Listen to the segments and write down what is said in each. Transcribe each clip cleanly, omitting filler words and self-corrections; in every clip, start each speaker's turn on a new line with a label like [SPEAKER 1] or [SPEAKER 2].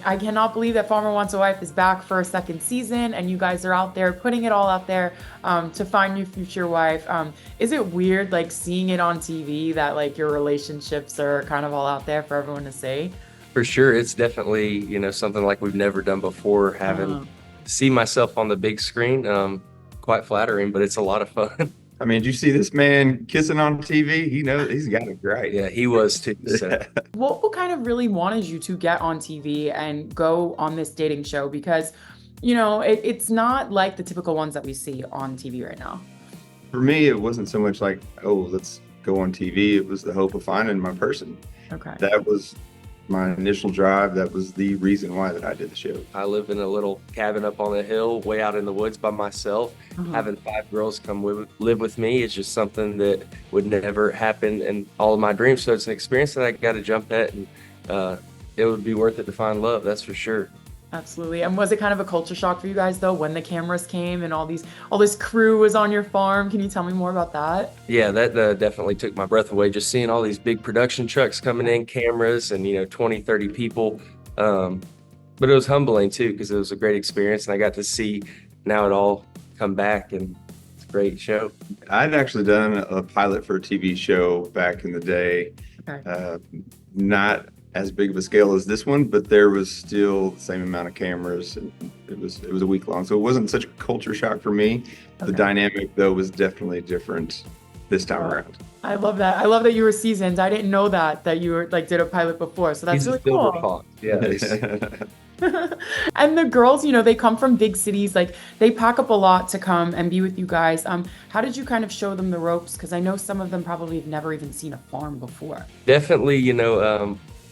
[SPEAKER 1] I cannot believe that Farmer Wants a Wife is back for a second season, and you guys are out there putting it all out there to find your future wife. Is it weird, like seeing it on TV, that like your relationships are kind of all out there for everyone to see?
[SPEAKER 2] For sure, it's definitely, something like we've never done before. Having
[SPEAKER 1] Uh,
[SPEAKER 2] see myself on the big screen, quite flattering, but it's a lot of fun.
[SPEAKER 3] I mean, did you see this man kissing on TV? He knows he's got it right.
[SPEAKER 2] Yeah, he was too. So
[SPEAKER 1] what kind of really wanted you to get on TV and go on this dating show? Because, it's not like the typical ones that we see on TV right now.
[SPEAKER 3] For me, it wasn't so much like, oh, let's go on TV. It was the hope of finding my person.
[SPEAKER 1] Okay.
[SPEAKER 3] That was my initial drive. That was the reason why that I did the show.
[SPEAKER 2] I live in a little cabin up on a hill, way out in the woods by myself. Having 5 girls come live with me is just something that would never happen in all of my dreams. So it's an experience that I got to jump at, and it would be worth it to find love. That's for sure.
[SPEAKER 1] Absolutely. And was it kind of a culture shock for you guys though, when the cameras came and all this crew was on your farm? Can you tell me more about that?
[SPEAKER 2] Yeah, that definitely took my breath away. Just seeing all these big production trucks coming in, cameras, and 20, 30 people. But it was humbling too, because it was a great experience, and I got to see now it all come back, and it's a great show.
[SPEAKER 3] I'd actually done a pilot for a TV show back in the day.
[SPEAKER 1] Okay.
[SPEAKER 3] Not as big of a scale as this one, but there was still the same amount of cameras, and it was a week long, so it wasn't such a culture shock for me. The
[SPEAKER 1] Okay.
[SPEAKER 3] dynamic though was definitely different this time around.
[SPEAKER 1] I love that. I love that you were seasoned. I didn't know that you were like did a pilot before. So that's
[SPEAKER 2] He's a
[SPEAKER 1] really
[SPEAKER 2] silver
[SPEAKER 1] cool.
[SPEAKER 2] fox. Yeah,
[SPEAKER 1] And the girls, they come from big cities, like they pack up a lot to come and be with you guys. How did you kind of show them the ropes? Because I know some of them probably have never even seen a farm before.
[SPEAKER 2] definitely.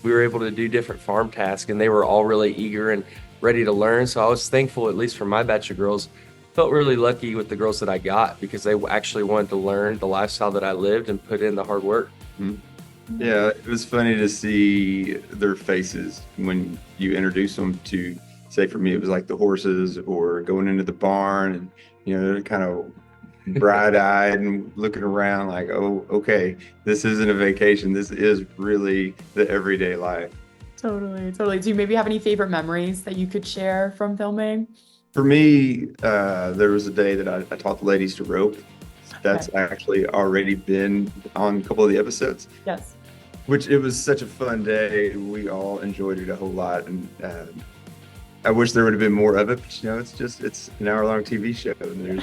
[SPEAKER 2] We were able to do different farm tasks, and they were all really eager and ready to learn. So I was thankful, at least for my batch of girls. Felt really lucky with the girls that I got, because they actually wanted to learn the lifestyle that I lived and put in the hard work.
[SPEAKER 3] Yeah, it was funny to see their faces when you introduce them to, say for me, it was like the horses or going into the barn, and they're kind of bright-eyed and looking around like, oh, okay, this isn't a vacation. This is really the everyday life.
[SPEAKER 1] Totally, totally. Do you maybe have any favorite memories that you could share from filming?
[SPEAKER 3] For me, there was a day that I taught the ladies to rope. That's
[SPEAKER 1] Okay.
[SPEAKER 3] actually already been on a couple of the episodes,
[SPEAKER 1] Yes.
[SPEAKER 3] which it was such a fun day. We all enjoyed it a whole lot, and I wish there would have been more of it. But it's an hour-long TV show, and there's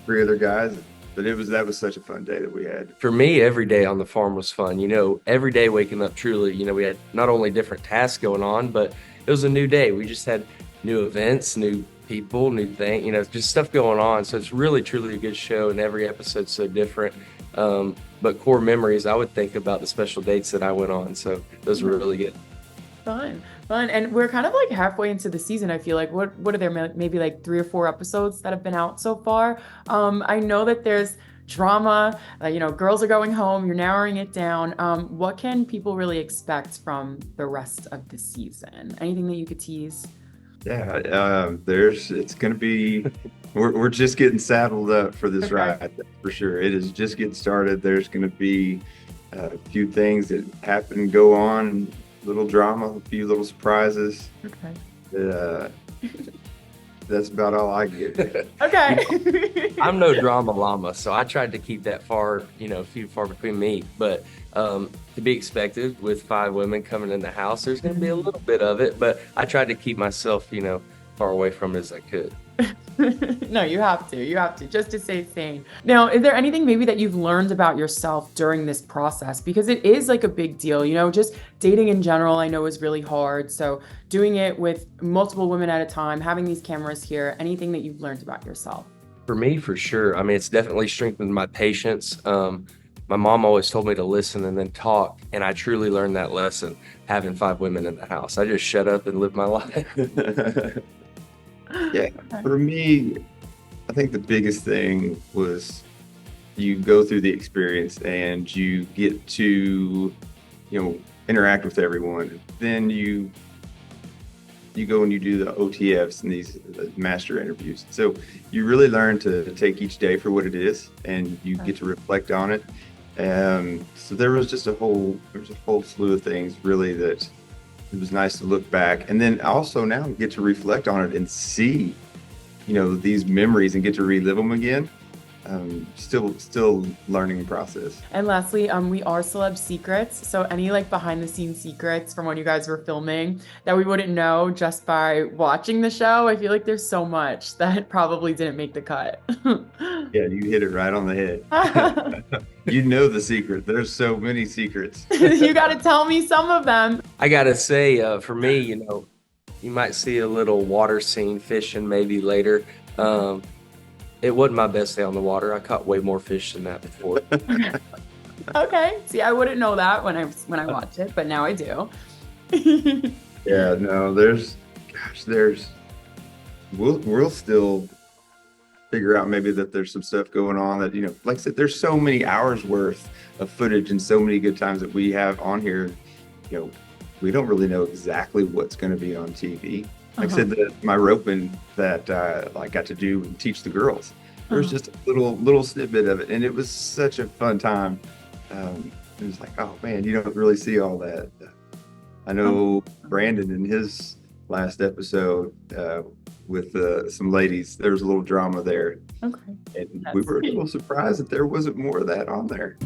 [SPEAKER 3] three other guys. But that was such a fun day that we had.
[SPEAKER 2] For me, every day on the farm was fun. Every day waking up truly, we had not only different tasks going on, but it was a new day. We just had new events, new people, new thing, just stuff going on. So it's really, truly a good show, and every episode's so different. But core memories, I would think about the special dates that I went on. So those were really good.
[SPEAKER 1] Fun, fun. And we're kind of like halfway into the season, I feel like. What are there, maybe like 3 or 4 episodes that have been out so far? I know that there's drama, girls are going home, you're narrowing it down. What can people really expect from the rest of the season? Anything that you could tease?
[SPEAKER 3] Yeah, it's going to be, we're just getting saddled up for this
[SPEAKER 1] Okay.
[SPEAKER 3] ride, that's for sure. It is just getting started. There's going to be a few things that happen, go on, little drama, a few little surprises.
[SPEAKER 1] Okay.
[SPEAKER 3] Uh, that's about all I get.
[SPEAKER 1] Okay.
[SPEAKER 2] I'm no drama llama, so I tried to keep that few far between me. But to be expected with 5 women coming in the house, there's going to be a little bit of it, but I tried to keep myself, far away from it as I could.
[SPEAKER 1] No, you have to, just to stay sane. Now, is there anything maybe that you've learned about yourself during this process? Because it is like a big deal, just dating in general, I know is really hard. So doing it with multiple women at a time, having these cameras here, anything that you've learned about yourself?
[SPEAKER 2] For me, for sure. I mean, it's definitely strengthened my patience. My mom always told me to listen and then talk, and I truly learned that lesson having 5 women in the house. I just shut up and lived my life.
[SPEAKER 3] Yeah, for me, I think the biggest thing was you go through the experience and you get to, interact with everyone. Then you go and you do the OTFs and these master interviews. So you really learn to take each day for what it is, and you get to reflect on it. So there was a whole slew of things really that it was nice to look back, and then also now get to reflect on it and see, these memories and get to relive them again. Still learning process.
[SPEAKER 1] And lastly, we are Celeb Secrets. So any like behind the scenes secrets from when you guys were filming that we wouldn't know just by watching the show, I feel like there's so much that probably didn't make the cut.
[SPEAKER 3] Yeah, you hit it right on the head. You know the secret. There's so many secrets.
[SPEAKER 1] You got to tell me some of them.
[SPEAKER 2] I gotta say, for me, you might see a little water scene fishing maybe later. It wasn't my best day on the water. I caught way more fish than that before.
[SPEAKER 1] Okay. See, I wouldn't know that when I watched it, but now I do.
[SPEAKER 3] Yeah, no, we'll still figure out maybe that there's some stuff going on that, like I said, there's so many hours worth of footage and so many good times that we have on here. We don't really know exactly what's going to be on TV. Like I said, my roping that I got to do and teach the girls. There was just a little snippet of it, and it was such a fun time. It was like, oh man, you don't really see all that. I know Brandon in his last episode with some ladies, there was a little drama there.
[SPEAKER 1] Okay.
[SPEAKER 3] And we were a little surprised that there wasn't more of that on there.